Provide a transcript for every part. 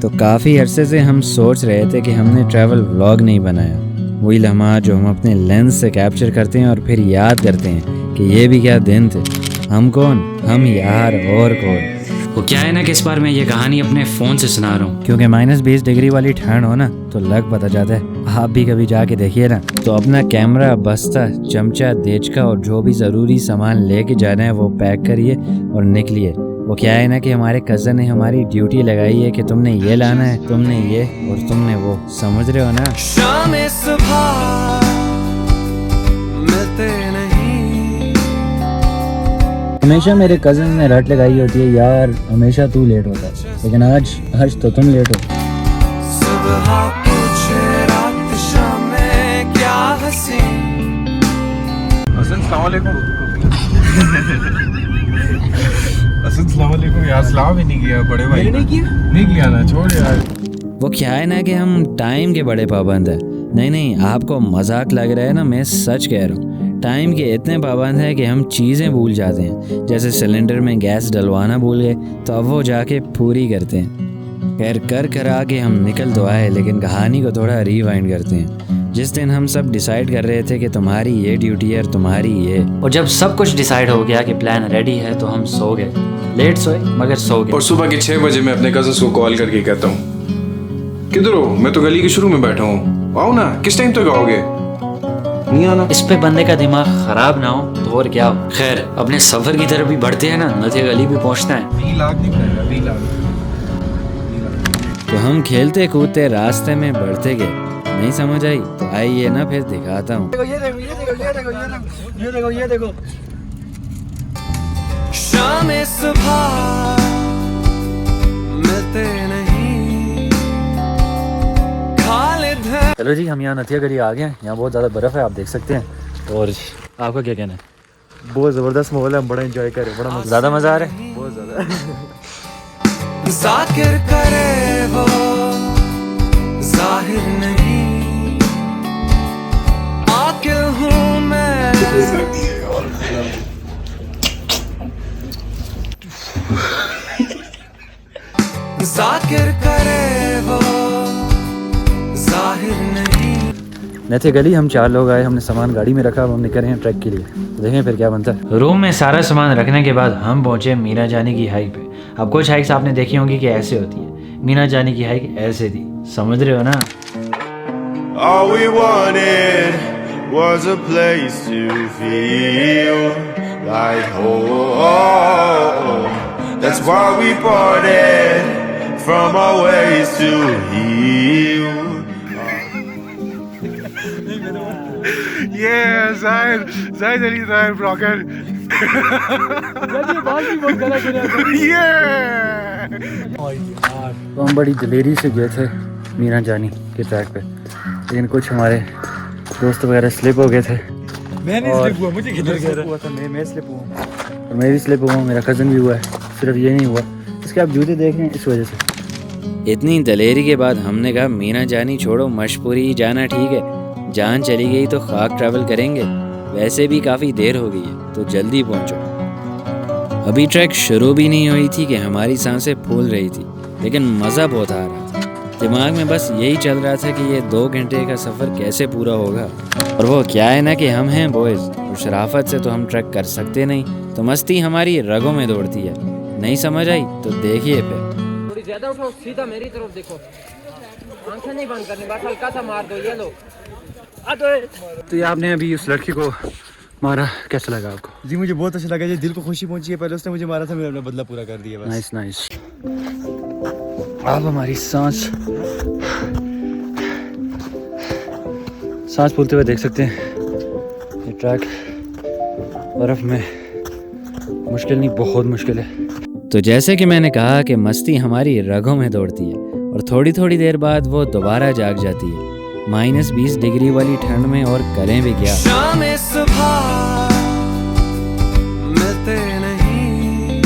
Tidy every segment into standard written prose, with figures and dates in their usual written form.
तो काफ़ी अरसे से हम सोच रहे थे कि हमने ट्रैवल व्लॉग नहीं बनाया, वही लम्हा जो हम अपने लेंस से कैप्चर करते हैं और फिर याद करते हैं कि ये भी क्या दिन थे। हम कौन, हम यार और कौन। वो क्या है ना कि इस बार मैं ये कहानी अपने फ़ोन से सुना रहा हूँ, क्योंकि -20 डिग्री वाली ठंड हो ना तो लग पता जाता है। आप भी कभी जाके देखिए ना। तो अपना कैमरा, बस्ता, चमचा, देचका और जो भी ज़रूरी सामान लेके जाना है वो पैक करिए और निकलिए। वो क्या है ना कि हमारे कज़न ने हमारी ड्यूटी लगाई है कि तुमने ये लाना है, तुमने ये और तुमने वो, समझ रहे हो ना। शाम सुबह मिलते नहीं। हमेशा मेरे कज़न ने रट लगाई होती है, यार हमेशा तू लेट होता है, लेकिन आज तो तुम लेट हो। सुबह पूछे रात शाम में क्या हंसी। अस्सलाम वालेकुम। अस्सलाम वालेकुम यार, सलाम ही नहीं किया बड़े भाई। नहीं किया ना, छोड़ यार। वो क्या है ना कि हम टाइम के बड़े पाबंद हैं। नहीं, आपको मजाक लग रहा है ना, मैं सच कह रहा हूँ। टाइम के इतने पाबंद हैं कि हम चीज़ें भूल जाते हैं। जैसे सिलेंडर में गैस डलवाना भूल गए तो अब वो जाके पूरी करते हैं। खैर कर आके हम निकल तो आए, लेकिन कहानी को थोड़ा रिवाइंड करते हैं। जिस दिन हम सब डिसाइड कर रहे थे कि तुम्हारी ये ड्यूटी है और तुम्हारी ये, और जब सब कुछ डिसाइड हो गया कि प्लान रेडी है तो हम सो गए। लेट सोए मगर सो गए। और सुबह के 6 बजे मैं अपने कज़न्स को कॉल करके कहता हूँ, किधर हो? मैं तो गली के शुरू में बैठा हूँ, आओ ना। किस टाइम तक आओगे? नहीं आना। इस पे बंदे का दिमाग खराब ना हो तो और क्या हो। खैर अपने सफर की तरफ भी बढ़ते हैं ना, नथिया गली भी पहुंचना है। 20 लाख नहीं बनाएगा, 20 लाख। तो हम खेलते कूदते रास्ते में बढ़ते गए। नहीं समझ आई तो आइए ना फिर दिखाता हूँ। ये देखो। शाम सुबह मिलते नहीं। खालिद है। चलो जी, हम यहाँ नथिया गली आ गए हैं। यहाँ बहुत ज़्यादा बर्फ़ है, आप देख सकते हैं। और आपका क्या कहना है? बहुत ज़बरदस्त माहौल है, हम बड़ा एंजॉय कर रहे हैं, बड़ा ज़्यादा मज़ा आ रहा है। बहुत ज़्यादा। जाकिर करे वो जाहिर नहीं। आकिल हूँ मैं। जाकिर करे वो जाहिर नहीं। नथिया गली हम 4 लोग आए, हमने सामान गाड़ी में रखा, अब हम निकल रहे हैं ट्रैक के लिए। देखें फिर क्या बनता है। रूम में सारा सामान रखने के बाद हम पहुंचे मीना जानी की हाइक पे। अब कुछ हाइक्स आपने देखी होंगी कि ऐसे होती है, मीना जानी की हाइक ऐसे थी, समझ रहे हो ना। All we wanted was a place to feel like home. That's why we parted from our ways to heal. Yeah, Zahid Ali Zahid Broker. Yeah. तो हम बड़ी दिलेरी से गए थे मीना जानी के ट्रैक पे, लेकिन कुछ हमारे दोस्त वगैरह स्लिप हो गए थे। मैं नहीं स्लिप हुआ, मुझे किधर से हुआ था? मैं स्लिप हुआ और मैं भी स्लिप हुआ, मेरा कज़न भी हुआ है। सिर्फ ये नहीं हुआ, इसके आप जूते देख रहे हैं इस वजह से। इतनी दलेरी के बाद हमने कहा मीना जानी छोड़ो, मशहूरी ही जाना ठीक है। जान चली गई तो खाक ट्रैवल करेंगे। वैसे भी काफ़ी देर हो गई है तो जल्दी पहुंचो। अभी ट्रैक शुरू भी नहीं हुई थी कि हमारी सांसें फूल रही थी, लेकिन मज़ा बहुत आ रहा था। दिमाग में बस यही चल रहा था कि ये 2 घंटे का सफ़र कैसे पूरा होगा। और वो क्या है ना कि हम हैं बॉयज़, और शराफत से तो हम ट्रैक कर सकते नहीं, तो मस्ती हमारी रगों में दौड़ती है। नहीं समझ आई तो देखिए फिर। थोड़ी ज्यादा उठाओ, सीधा मेरी तरफ देखो, आंखें नहीं बंद करनी, बस हल्का सा मार दो। ये लो। तो ये आपने अभी उस लड़की को मारा, कैसा लगा आपको? जी मुझे बहुत अच्छा लगा, जी दिल को खुशी पहुंची है। पहले उसने मुझे मारा था, मैंने अपना बदला पूरा कर दिया बस। नाइस। आप हमारी सांस फूलते हुए देख सकते हैं। ये ट्रैक बर्फ में मुश्किल नहीं, बहुत मुश्किल है। तो जैसे कि मैंने कहा कि मस्ती हमारी रगों में दौड़ती है और थोड़ी थोड़ी देर बाद वो दोबारा जाग जाती है। -20 डिग्री वाली ठंड में, और करें भी क्या। शाम सुबह मिलते नहीं।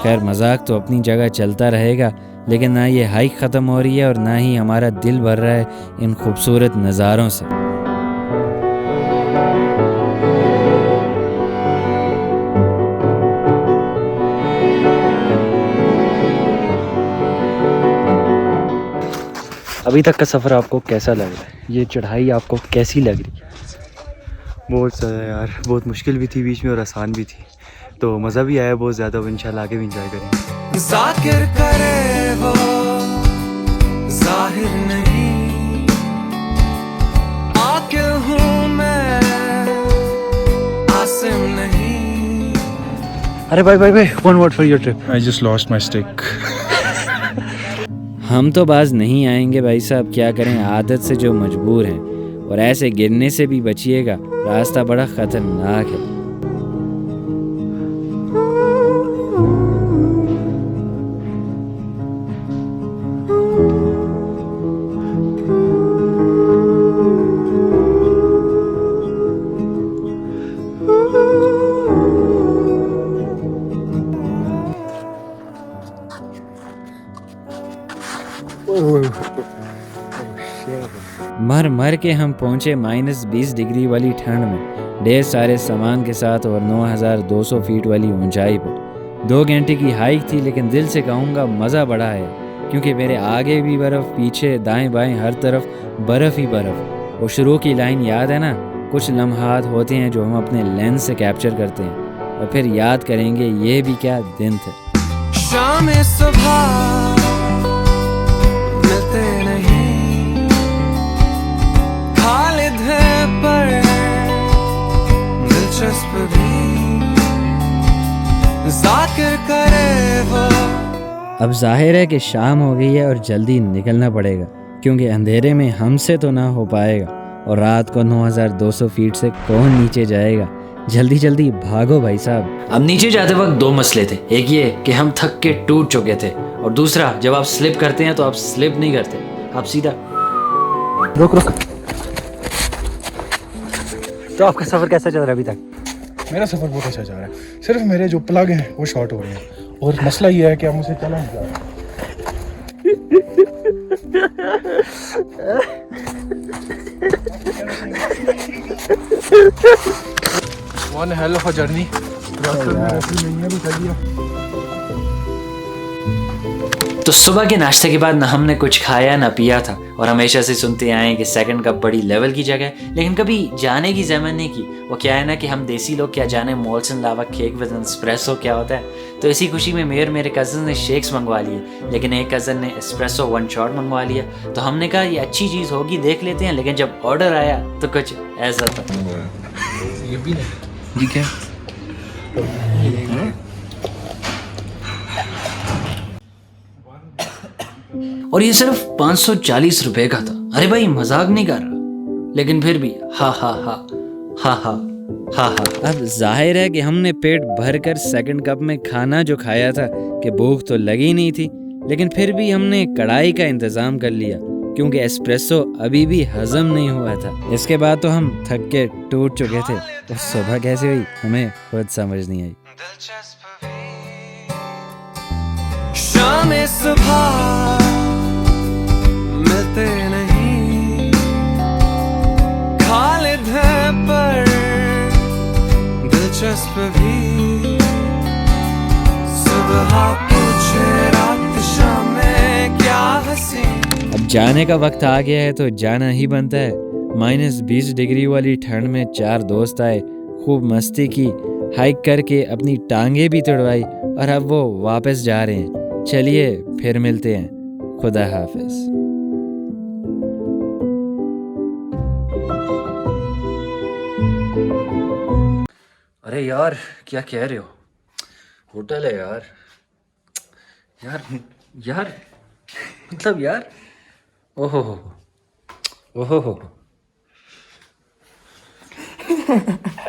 खैर मजाक तो अपनी जगह चलता रहेगा, लेकिन ना ये हाइक ख़त्म हो रही है और ना ही हमारा दिल भर रहा है इन खूबसूरत नज़ारों से। अभी तक का सफ़र आपको कैसा लग रहा है? ये चढ़ाई आपको कैसी लग रही है? बहुत ज़्यादा यार, बहुत मुश्किल भी थी बीच में और आसान भी थी, तो मज़ा भी आया बहुत ज़्यादा। इंशाल्लाह आगे भी इंजॉय करेंगे। जाकिर करे वो जाहिर नहीं, आकिल हूँ मैं आसिम नहीं। अरे भाई, one word for your trip. I just lost my stick. हम तो बाज नहीं आएंगे भाई साहब, क्या करें, आदत से जो मजबूर हैं। और ऐसे गिरने से भी बचिएगा, रास्ता बड़ा ख़तरनाक है। मर मर के हम पहुंचे -20 डिग्री वाली ठंड में, ढेर सारे सामान के साथ और 9200 फीट वाली ऊंचाई पर। 2 घंटे की हाइक थी, लेकिन दिल से कहूँगा मज़ा बड़ा है, क्योंकि मेरे आगे भी बर्फ़, पीछे दाएं बाएं हर तरफ बर्फ़ ही बर्फ़। वो शुरू की लाइन याद है ना, कुछ लम्हात होते हैं जो हम अपने लेंस से कैप्चर करते हैं और फिर याद करेंगे ये भी क्या दिन थे। शाम सुबह मिलते नहीं, खालिद है पर दिलचस्प भी, जाकिर करे वो। अब जाहिर है कि शाम हो गई है और जल्दी निकलना पड़ेगा, क्योंकि अंधेरे में हमसे तो ना हो पाएगा, और रात को 9200 फीट से कौन नीचे जाएगा। जल्दी जल्दी भागो भाई साहब। अब नीचे जाते वक्त 2 मसले थे। एक ये कि हम थक के टूट चुके थे, और दूसरा जब आप स्लिप करते हैं तो आप स्लिप नहीं करते, आप सीधा। रुक। तो आपका सफ़र कैसा चल रहा है अभी तक? मेरा सफ़र बहुत अच्छा जा रहा है, सिर्फ मेरे जो प्लग हैं वो शॉर्ट हो रहे हैं, और मसला ये है कि हम उसे चला नहीं जा रहे। One hell of a journey. तो सुबह के नाश्ते के बाद ना हमने कुछ खाया ना पिया था, और हमेशा से सुनते आए हैं कि सेकंड कप बड़ी लेवल की जगह है, लेकिन कभी जाने की ज़हमत नहीं की। वो क्या है ना कि हम देसी लोग क्या जाने मोल्सन लावा केक विद एस्प्रेसो क्या होता है। तो इसी खुशी में मेरे कज़न ने शेक्स मंगवा लिए, लेकिन एक कज़न ने एस्प्रेसो 1 शॉट मंगवा लिया। तो हमने कहा ये अच्छी चीज़ होगी, देख लेते हैं, लेकिन जब ऑर्डर आया तो कुछ ऐसा था। ये भी नहीं, ये क्या? और ये सिर्फ 540 रुपए का था। अरे भाई मजाक नहीं कर रहा, लेकिन फिर भी हा हा हा हा हा हा हा। अब जाहिर है कि हमने पेट भर कर सेकंड कप में खाना जो खाया था कि भूख तो लगी नहीं थी, लेकिन फिर भी हमने कढ़ाई का इंतज़ाम कर लिया, क्योंकि एस्प्रेसो अभी भी हजम नहीं हुआ था। इसके बाद तो हम थक के टूट चुके थे, और सुबह कैसे हुई हमें खुद समझ नहीं आई। शाम सुबह मिलते नहीं, खालिद है पर दिलचस्प भी, सुबह पूछे रात शाम में क्या हंसी। अब जाने का वक्त आ गया है तो जाना ही बनता है। -20 डिग्री वाली ठंड में 4 दोस्त आए, खूब मस्ती की, हाइक करके अपनी टांगे भी तुड़वाई, और अब वो वापस जा रहे हैं। चलिए फिर मिलते हैं, खुदा हाफिज। अरे यार क्या कह रहे हो, होटल है यार। यार मतलब यार, ओहो हो।